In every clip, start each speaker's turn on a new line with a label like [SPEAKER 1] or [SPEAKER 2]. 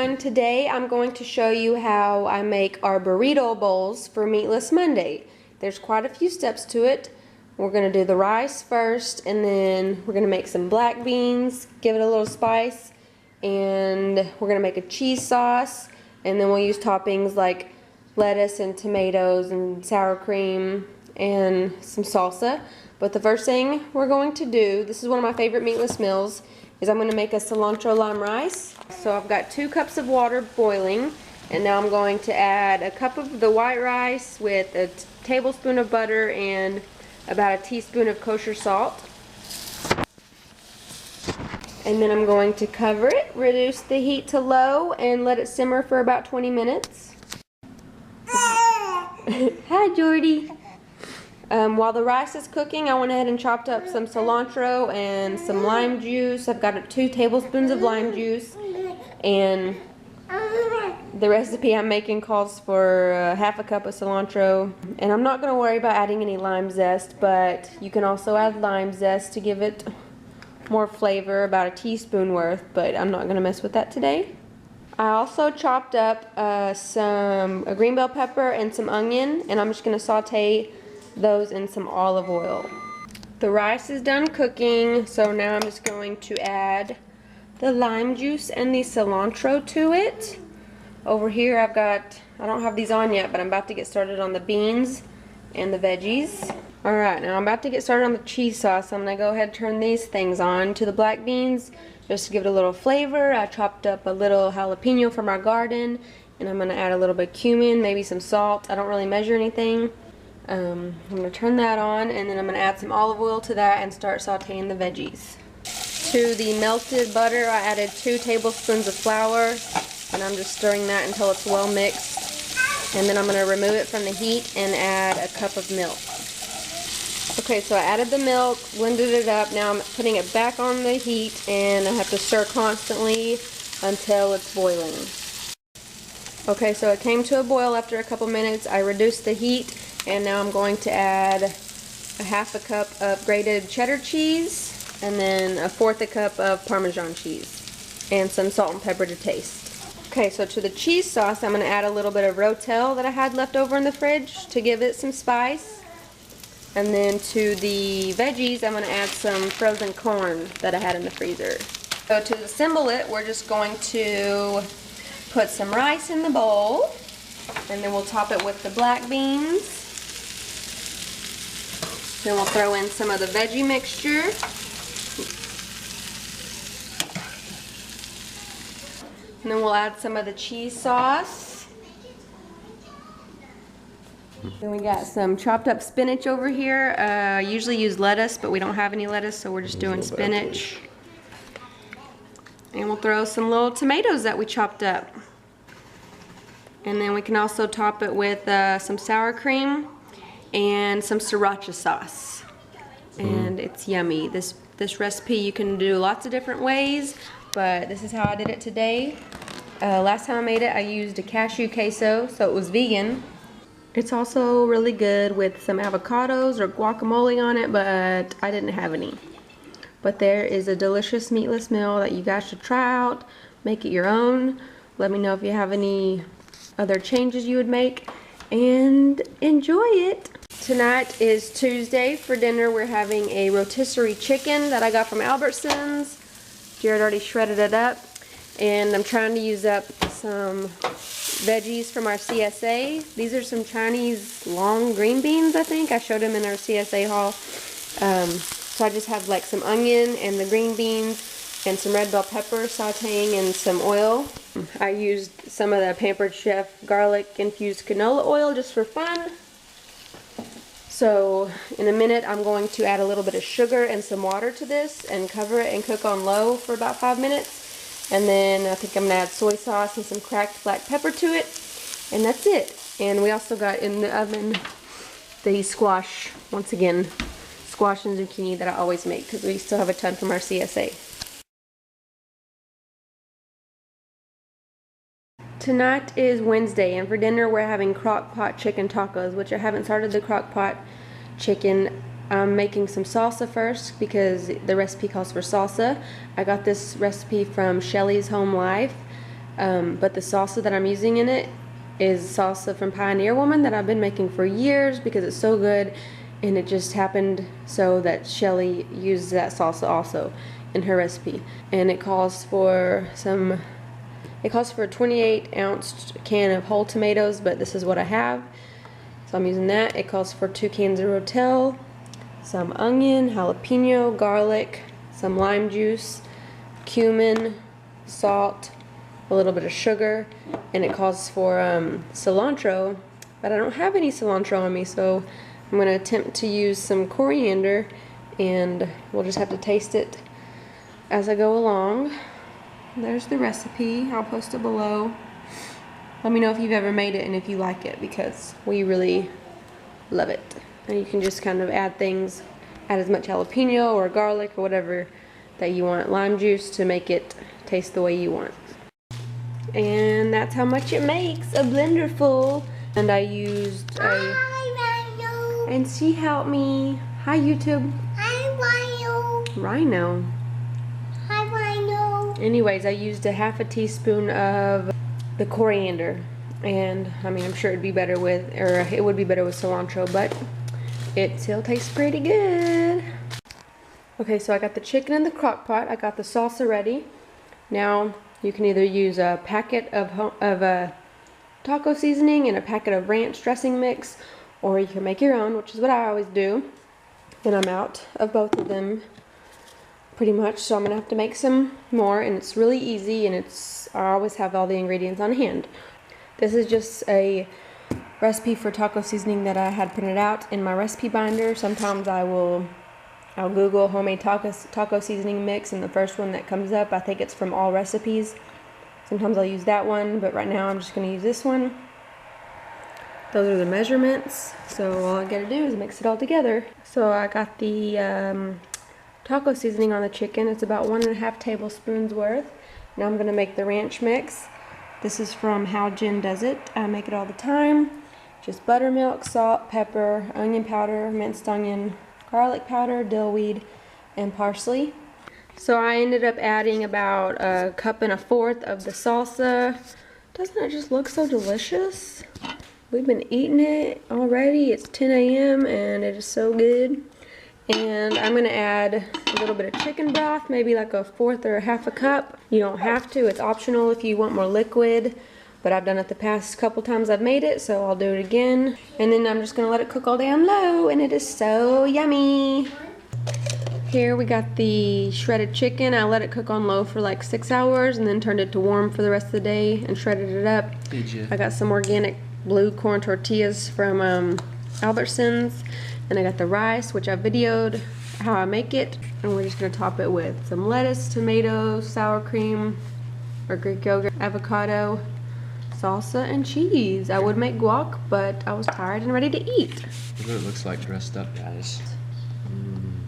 [SPEAKER 1] everyone, today I'm going to show you how I make our burrito bowls for Meatless Monday. There's quite a few steps to it. We're going to do the rice first, and then we're going to make some black beans, give it a little spice, and we're going to make a cheese sauce, and then we'll use toppings like lettuce and tomatoes and sour cream and some salsa. But the first thing we're going to do, this is one of my favorite meatless meals, is I'm going to make a cilantro lime rice. So I've got 2 cups of water boiling, and now I'm going to add a cup of the white rice with a tablespoon of butter and about a teaspoon of kosher salt. And then I'm going to cover it, reduce the heat to low, and let it simmer for about 20 minutes. Hi, Jordy. While the rice is cooking, I went ahead and chopped up some cilantro and some lime juice. I've got 2 tablespoons of lime juice, and the recipe I'm making calls for half a cup of cilantro. And I'm not going to worry about adding any lime zest, but you can also add lime zest to give it more flavor, about a teaspoon worth, but I'm not going to mess with that today. I also chopped up a green bell pepper and some onion, and I'm just going to saute those in some olive oil. The rice is done cooking, so now I'm just going to add the lime juice and the cilantro to it. Over here I don't have these on yet, but I'm about to get started on the beans and the veggies. Alright, now I'm about to get started on the cheese sauce. I'm going to go ahead and turn these things on to the black beans just to give it a little flavor. I chopped up a little jalapeno from our garden, and I'm going to add a little bit of cumin, maybe some salt. I don't really measure anything. I'm going to turn that on, and then I'm going to add some olive oil to that and start sauteing the veggies. To the melted butter, I added 2 tablespoons of flour, and I'm just stirring that until it's well mixed. And then I'm going to remove it from the heat and add a cup of milk. Okay, so I added the milk, blended it up. Now I'm putting it back on the heat, and I have to stir constantly until it's boiling. Okay, so it came to a boil after a couple minutes. I reduced the heat, and now I'm going to add a half a cup of grated cheddar cheese, and then a 1/4 cup of Parmesan cheese, and some salt and pepper to taste. Okay, so to the cheese sauce, I'm going to add a little bit of Rotel that I had left over in the fridge to give it some spice. And then to the veggies, I'm going to add some frozen corn that I had in the freezer. So to assemble it, we're just going to put some rice in the bowl, and then we'll top it with the black beans. Then we'll throw in some of the veggie mixture. And then we'll add some of the cheese sauce. Then we got some chopped up spinach over here. I usually use lettuce, but we don't have any lettuce, so we're just doing spinach. And we'll throw some little tomatoes that we chopped up. And then we can also top it with some sour cream and some sriracha sauce. And it's yummy. This recipe you can do lots of different ways, but this is how I did it today. Last time I made it, I used a cashew queso, so it was vegan. It's also really good with some avocados or guacamole on it, but I didn't have any. But there is a delicious meatless meal that you guys should try out. Make it your own. Let me know if you have any other changes you would make, and enjoy it. Tonight is Tuesday. For dinner we're having a rotisserie chicken that I got from Albertsons. Jared already shredded it up, and I'm trying to use up some veggies from our CSA. These are some Chinese long green beans, I think. I showed them in our CSA haul. So I just have like some onion and the green beans and some red bell pepper sauteing in some oil. I used some of the Pampered Chef garlic infused canola oil just for fun. So in a minute I'm going to add a little bit of sugar and some water to this and cover it and cook on low for about 5 minutes. And then I think I'm going to add soy sauce and some cracked black pepper to it. And that's it. And we also got in the oven the squash, once again, squash and zucchini that I always make because we still have a ton from our CSA. Tonight is Wednesday, and for dinner we're having crock pot chicken tacos, which I haven't started the crock pot chicken. I'm making some salsa first because the recipe calls for salsa. I got this recipe from Shelly's Home Life. But the salsa that I'm using in it is salsa from Pioneer Woman that I've been making for years because it's so good, and it just happened so that Shelly uses that salsa also in her recipe. And it calls for a 28-ounce can of whole tomatoes, but this is what I have, so I'm using that. It calls for 2 cans of Rotel, some onion, jalapeno, garlic, some lime juice, cumin, salt, a little bit of sugar, and it calls for cilantro, but I don't have any cilantro on me, so I'm going to attempt to use some coriander, and we'll just have to taste it as I go along. There's the recipe. I'll post it below. Let me know if you've ever made it and if you like it, because we really love it. And you can just kind of add things, add as much jalapeno or garlic or whatever that you want, lime juice, to make it taste the way you want. And that's how much it makes, a blender full. And I used and she helped me. Hi YouTube.
[SPEAKER 2] Hi Rhino.
[SPEAKER 1] Rhino.
[SPEAKER 2] Hi Rhino.
[SPEAKER 1] Anyways, I used a half a teaspoon of the coriander, and I mean, I'm sure it'd be better with, or it would be better with cilantro, but it still tastes pretty good. Okay, so I got the chicken in the crock pot. I got the salsa ready. Now you can either use a packet of taco seasoning and a packet of ranch dressing mix, or you can make your own, which is what I always do. And I'm out of both of them pretty much, so I'm gonna have to make some more, and it's really easy, and I always have all the ingredients on hand. This is just a recipe for taco seasoning that I had printed out in my recipe binder. Sometimes I'll Google homemade taco seasoning mix, and the first one that comes up, I think it's from All Recipes. Sometimes I'll use that one, but right now I'm just gonna use this one. Those are the measurements, so all I gotta do is mix it all together. So I got the taco seasoning on the chicken. It's about 1.5 tablespoons worth. Now I'm gonna make the ranch mix. This is from How Jen Does It. I make it all the time. Just buttermilk, salt, pepper, onion powder, minced onion, garlic powder, dill weed, and parsley. So I ended up adding about 1.25 cups of the salsa. Doesn't it just look so delicious? We've been eating it already. It's 10 a.m. and it is so good. And I'm gonna add a little bit of chicken broth, maybe like 1/4 or 1/2 cup. You don't have to, it's optional if you want more liquid, but I've done it the past couple times I've made it, so I'll do it again. And then I'm just gonna let it cook all day on low, and it is so yummy. Here we got the shredded chicken. I let it cook on low for like 6 hours and then turned it to warm for the rest of the day and shredded it up.
[SPEAKER 3] Did you?
[SPEAKER 1] I got some organic blue corn tortillas from Albertsons. And I got the rice, which I videoed how I make it. And we're just gonna top it with some lettuce, tomatoes, sour cream, or Greek yogurt, avocado, salsa, and cheese. I would make guac, but I was tired and ready to eat.
[SPEAKER 3] Look what it looks like dressed up, guys.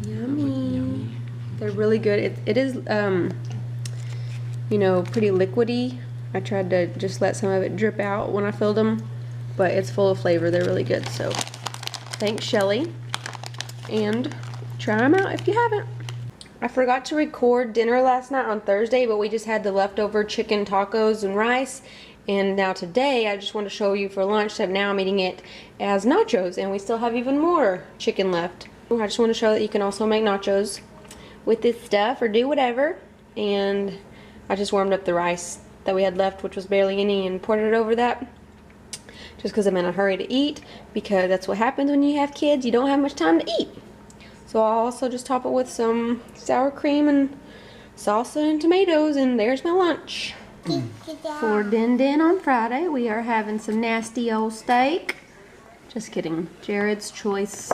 [SPEAKER 1] Yummy.
[SPEAKER 3] Yummy.
[SPEAKER 1] They're really good. It is, you know, pretty liquidy. I tried to just let some of it drip out when I filled them, but it's full of flavor. They're really good, so thanks, Shelly. And try them out if you haven't. I forgot to record dinner last night on Thursday, but we just had the leftover chicken tacos and rice. And now today, I just want to show you for lunch that now I'm eating it as nachos, and we still have even more chicken left. I just want to show that you can also make nachos with this stuff or do whatever. And I just warmed up the rice that we had left, which was barely any, and poured it over that. Just because I'm in a hurry to eat, because that's what happens when you have kids. You don't have much time to eat. So I'll also just top it with some sour cream and salsa and tomatoes, and there's my lunch. For Din Din on Friday, we are having some nasty old steak. Just kidding. Jared's choice.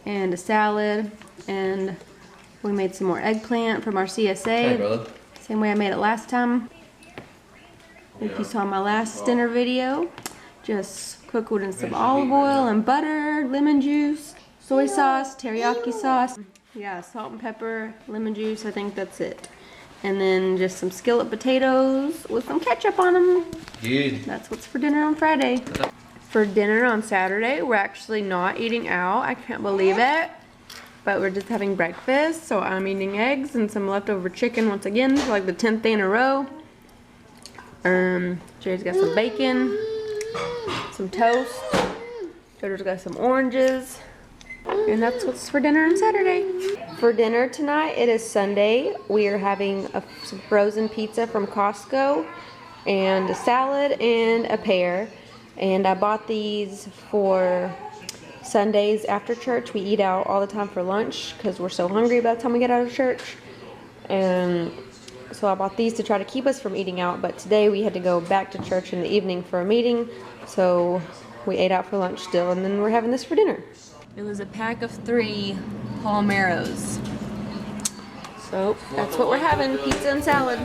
[SPEAKER 1] And a salad. And we made some more eggplant from our CSA.
[SPEAKER 3] Hey, brother.
[SPEAKER 1] Same way I made it last time. If you saw my last dinner video. Just cook it in some olive oil and butter, lemon juice, soy sauce, teriyaki sauce. Yeah, salt and pepper, lemon juice, I think that's it. And then just some skillet potatoes with some ketchup on them.
[SPEAKER 3] Good.
[SPEAKER 1] That's what's for dinner on Friday. For dinner on Saturday, we're actually not eating out. I can't believe it. But we're just having breakfast. So I'm eating eggs and some leftover chicken once again for like the 10th day in a row. Jerry's got some bacon, some toast. Jojo's got some oranges. And that's what's for dinner on Saturday. For dinner tonight, it is Sunday. We are having some frozen pizza from Costco and a salad and a pear. And I bought these for Sundays after church. We eat out all the time for lunch because we're so hungry by the time we get out of church. And so I bought these to try to keep us from eating out. But today we had to go back to church in the evening for a meeting. So we ate out for lunch still, and then we're having this for dinner. It was a pack of 3 Palmeros. So that's what we're having, pizza and salad.